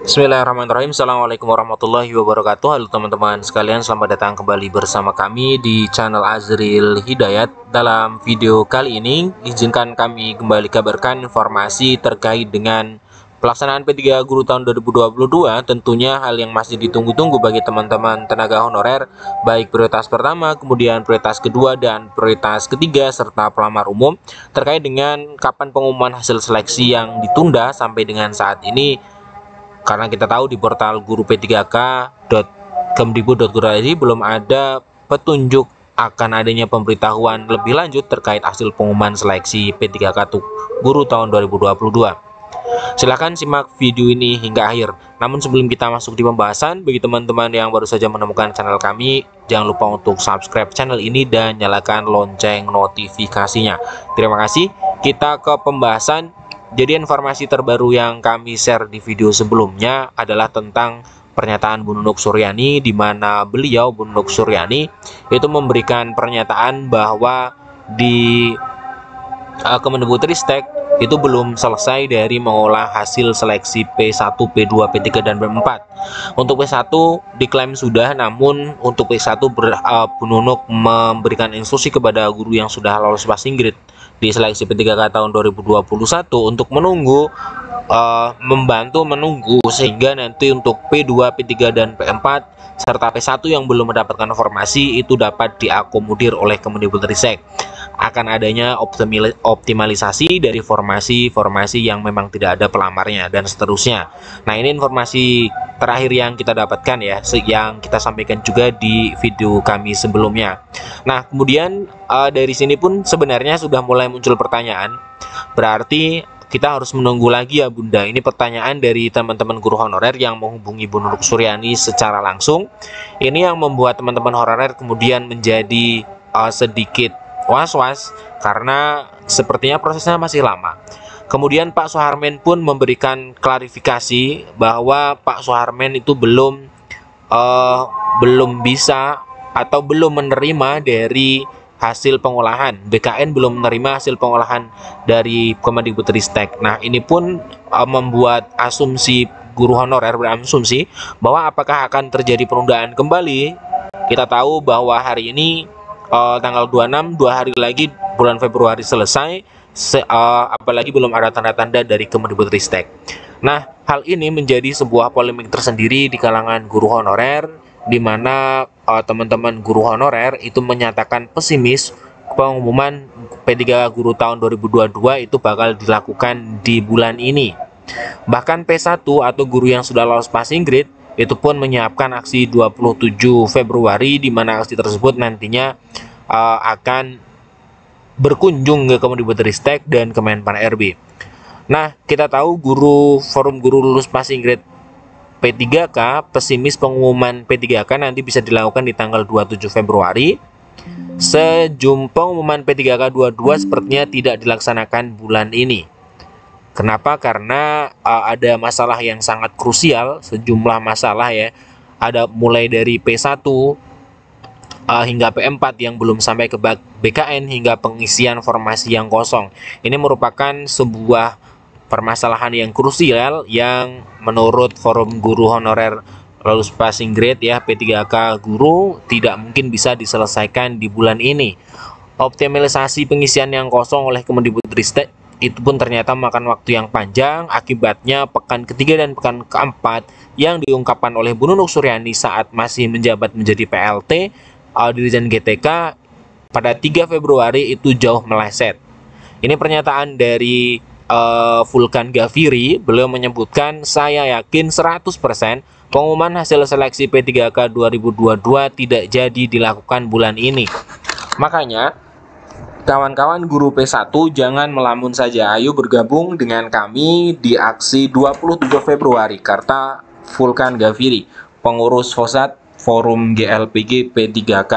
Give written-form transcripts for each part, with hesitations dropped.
Bismillahirrahmanirrahim. Assalamualaikum warahmatullahi wabarakatuh. Halo teman-teman sekalian, selamat datang kembali bersama kami di channel Azril Hidayat. Dalam video kali ini, izinkan kami kembali kabarkan informasi terkait dengan pelaksanaan P3 Guru tahun 2022. Tentunya hal yang masih ditunggu-tunggu bagi teman-teman tenaga honorer, baik prioritas pertama, kemudian prioritas kedua, dan prioritas ketiga, serta pelamar umum, terkait dengan kapan pengumuman hasil seleksi yang ditunda sampai dengan saat ini. Karena kita tahu di portal guru p3k.kemdikbud.go.id belum ada petunjuk akan adanya pemberitahuan lebih lanjut terkait hasil pengumuman seleksi P3K Guru tahun 2022. Silahkan simak video ini hingga akhir. Namun sebelum kita masuk di pembahasan, bagi teman-teman yang baru saja menemukan channel kami, jangan lupa untuk subscribe channel ini dan nyalakan lonceng notifikasinya. Terima kasih. Kita ke pembahasan. Jadi informasi terbaru yang kami share di video sebelumnya adalah tentang pernyataan Bu Nunuk Suryani, di mana beliau, Bu Nunuk Suryani, itu memberikan pernyataan bahwa di Kemendikbudristek itu belum selesai dari mengolah hasil seleksi P1, P2, P3, dan P4. Untuk P1 diklaim sudah, namun untuk P1 Bu Nunuk memberikan instruksi kepada guru yang sudah lolos passing grade di seleksi P3K tahun 2021 untuk menunggu, membantu menunggu sehingga nanti untuk P2, P3, dan P4 serta P1 yang belum mendapatkan informasi itu dapat diakomodir oleh Kemendikbudristek. Akan adanya optimalisasi dari formasi-formasi yang memang tidak ada pelamarnya dan seterusnya. Nah, ini informasi terakhir yang kita dapatkan ya, yang kita sampaikan juga di video kami sebelumnya. Nah, kemudian dari sini pun sebenarnya sudah mulai muncul pertanyaan. Berarti kita harus menunggu lagi ya Bunda. Ini pertanyaan dari teman-teman guru honorer yang menghubungi Bu Nunuk Suryani secara langsung. Ini yang membuat teman-teman honorer kemudian menjadi sedikit was-was karena sepertinya prosesnya masih lama. Kemudian Pak Soeharmen pun memberikan klarifikasi bahwa Pak Soeharmen itu belum bisa atau belum menerima dari hasil pengolahan. BKN belum menerima hasil pengolahan dari Kemendikbudristek. Nah, ini pun membuat asumsi guru honorer berasumsi bahwa apakah akan terjadi penundaan kembali. Kita tahu bahwa hari ini tanggal 26, 2 hari lagi bulan Februari selesai, apalagi belum ada tanda-tanda dari Kemendikbudristek. Nah, hal ini menjadi sebuah polemik tersendiri di kalangan guru honorer, di mana teman-teman guru honorer itu menyatakan pesimis pengumuman P3 Guru tahun 2022 itu bakal dilakukan di bulan ini. Bahkan P1 atau guru yang sudah lolos passing grade itu pun menyiapkan aksi 27 Februari, di mana aksi tersebut nantinya akan berkunjung ke Kemendikbudristek dan Kemenpan RB. Nah, kita tahu forum guru lulus passing grade P3K pesimis pengumuman P3K nanti bisa dilakukan di tanggal 27 Februari. Pengumuman P3K 22 sepertinya tidak dilaksanakan bulan ini. Kenapa? Karena ada masalah yang sangat krusial, sejumlah masalah ya. Ada mulai dari P1 hingga P4 yang belum sampai ke BKN, hingga pengisian formasi yang kosong. Ini merupakan sebuah permasalahan yang krusial yang menurut forum guru honorer lulus passing grade ya P3K guru tidak mungkin bisa diselesaikan di bulan ini. Optimalisasi pengisian yang kosong oleh Kemendikbudristek itu pun ternyata makan waktu yang panjang. Akibatnya pekan ketiga dan pekan keempat yang diungkapkan oleh Bu Nunuk Suryani saat masih menjabat menjadi PLT Dirjen GTK pada 3 Februari itu jauh meleset. Ini pernyataan dari Vulkan Gafiri. Beliau menyebutkan, saya yakin 100% pengumuman hasil seleksi P3K 2022 tidak jadi dilakukan bulan ini. Makanya kawan-kawan guru P1 jangan melamun saja, ayo bergabung dengan kami di aksi 27 Februari, kata Vulkan Gafiri, pengurus FOSAT Forum GLPG P3K.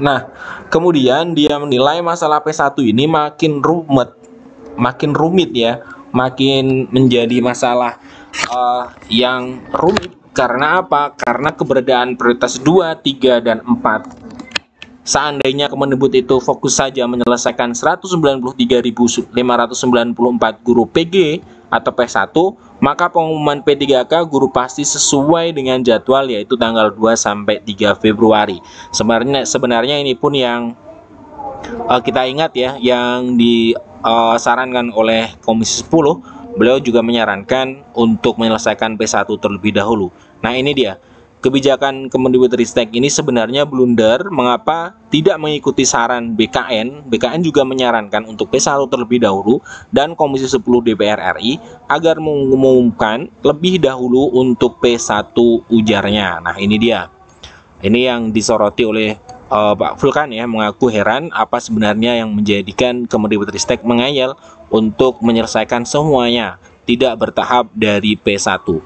Nah, kemudian dia menilai masalah P1 ini makin rumit ya, makin menjadi masalah yang rumit. Karena apa? Karena keberadaan prioritas 2, 3, dan 4 Seandainya Kemendikbud itu fokus saja menyelesaikan 193.594 guru PG atau P1, maka pengumuman P3K guru pasti sesuai dengan jadwal, yaitu tanggal 2 sampai 3 Februari. Sebenarnya ini pun yang kita ingat ya, yang disarankan oleh Komisi 10, beliau juga menyarankan untuk menyelesaikan P1 terlebih dahulu. Nah, ini dia. Kebijakan Kemendikbudristek ini sebenarnya blunder. Mengapa tidak mengikuti saran BKN? BKN juga menyarankan untuk P1 terlebih dahulu, dan Komisi 10 DPR RI agar mengumumkan lebih dahulu untuk P1 ujarnya. Nah, ini dia. Ini yang disoroti oleh Pak Vulkan ya, mengaku heran apa sebenarnya yang menjadikan Kemendikbudristek mengayal untuk menyelesaikan semuanya, tidak bertahap dari P1.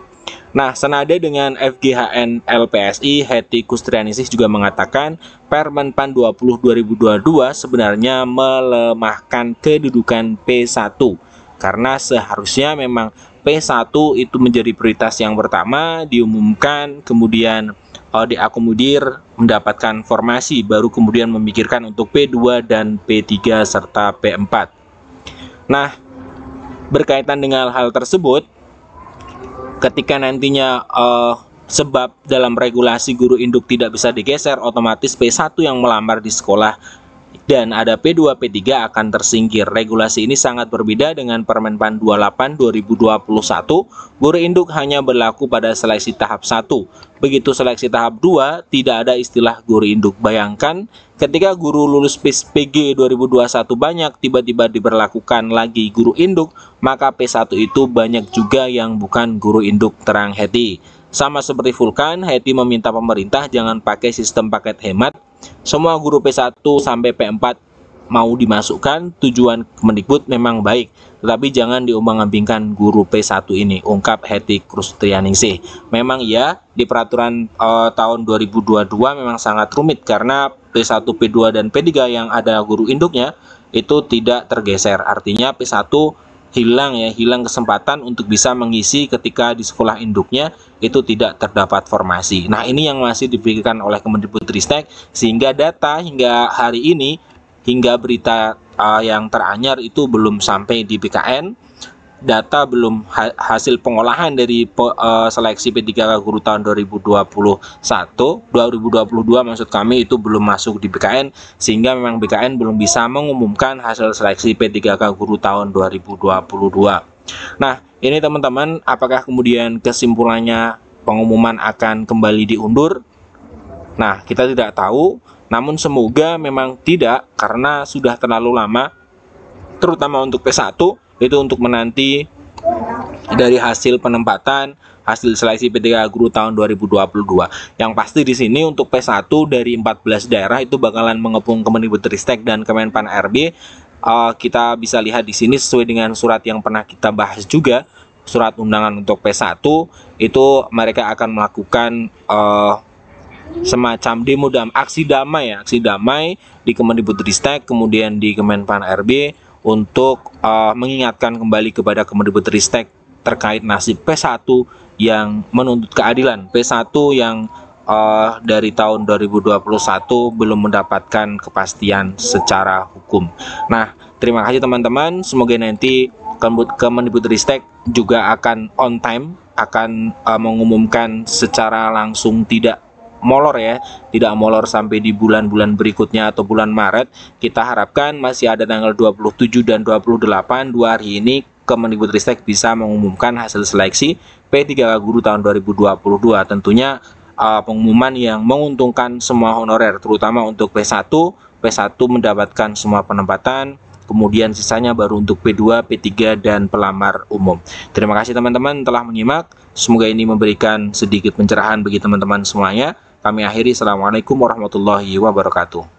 Nah, senada dengan FGHN LPSI, Hetty Kustrianingsih juga mengatakan Permen PAN 20/2022 sebenarnya melemahkan kedudukan P1, karena seharusnya memang P1 itu menjadi prioritas yang pertama, diumumkan, kemudian diakomodir, mendapatkan formasi, baru kemudian memikirkan untuk P2 dan P3 serta P4. Nah, berkaitan dengan hal tersebut, ketika nantinya sebab dalam regulasi guru induk tidak bisa digeser, otomatis P1 yang melamar di sekolah dan ada P2, P3 akan tersingkir. Regulasi ini sangat berbeda dengan Permen PAN 28/2021. Guru induk hanya berlaku pada seleksi tahap 1. Begitu seleksi tahap 2, tidak ada istilah guru induk. Bayangkan ketika guru lulus PG 2021 banyak, tiba-tiba diberlakukan lagi guru induk, maka P1 itu banyak juga yang bukan guru induk, terang Hetty. Sama seperti Vulkan, Hetty meminta pemerintah jangan pakai sistem paket hemat. Semua guru P1 sampai P4 mau dimasukkan, tujuan Kemendikbud memang baik, tetapi jangan diombang-ambingkan guru P1 ini, ungkap Hetty Kustrianingsih. Memang ya, di peraturan tahun 2022 memang sangat rumit karena P1, P2 dan P3 yang ada guru induknya itu tidak tergeser. Artinya P1 hilang kesempatan untuk bisa mengisi ketika di sekolah induknya itu tidak terdapat formasi. Nah, ini yang masih dipikirkan oleh Kemendikbudristek, sehingga data hingga hari ini, hingga berita yang teranyar itu belum sampai di BKN. Data belum hasil pengolahan dari seleksi P3K guru tahun 2022 maksud kami, itu belum masuk di BKN, sehingga memang BKN belum bisa mengumumkan hasil seleksi P3K guru tahun 2022. Nah, ini teman-teman, apakah kemudian kesimpulannya pengumuman akan kembali diundur? Nah, kita tidak tahu, namun semoga memang tidak, karena sudah terlalu lama, terutama untuk P1 itu untuk menanti dari hasil penempatan, hasil seleksi P3K guru tahun 2022. Yang pasti di sini untuk P1 dari 14 daerah itu bakalan mengepung Kemendikbudristek dan Kemenpan RB. Kita bisa lihat di sini sesuai dengan surat yang pernah kita bahas juga, surat undangan untuk P1 itu mereka akan melakukan semacam demo aksi damai di Kemendikbudristek, kemudian di Kemenpan RB, untuk mengingatkan kembali kepada Kemendikbudristek terkait nasib P1 yang menuntut keadilan, P1 yang dari tahun 2021 belum mendapatkan kepastian secara hukum. Nah, terima kasih teman-teman, semoga nanti Kemendikbudristek juga akan on time, akan mengumumkan secara langsung, tidak molor ya, tidak molor sampai di bulan-bulan berikutnya atau bulan Maret. Kita harapkan masih ada tanggal 27 dan 28, 2 hari ini Kemendikbudristek bisa mengumumkan hasil seleksi P3K guru tahun 2022. Tentunya pengumuman yang menguntungkan semua honorer, terutama untuk P1 mendapatkan semua penempatan, kemudian sisanya baru untuk P2, P3 dan pelamar umum. Terima kasih teman-teman telah menyimak, semoga ini memberikan sedikit pencerahan bagi teman-teman semuanya. Kami akhiri, Assalamualaikum warahmatullahi wabarakatuh.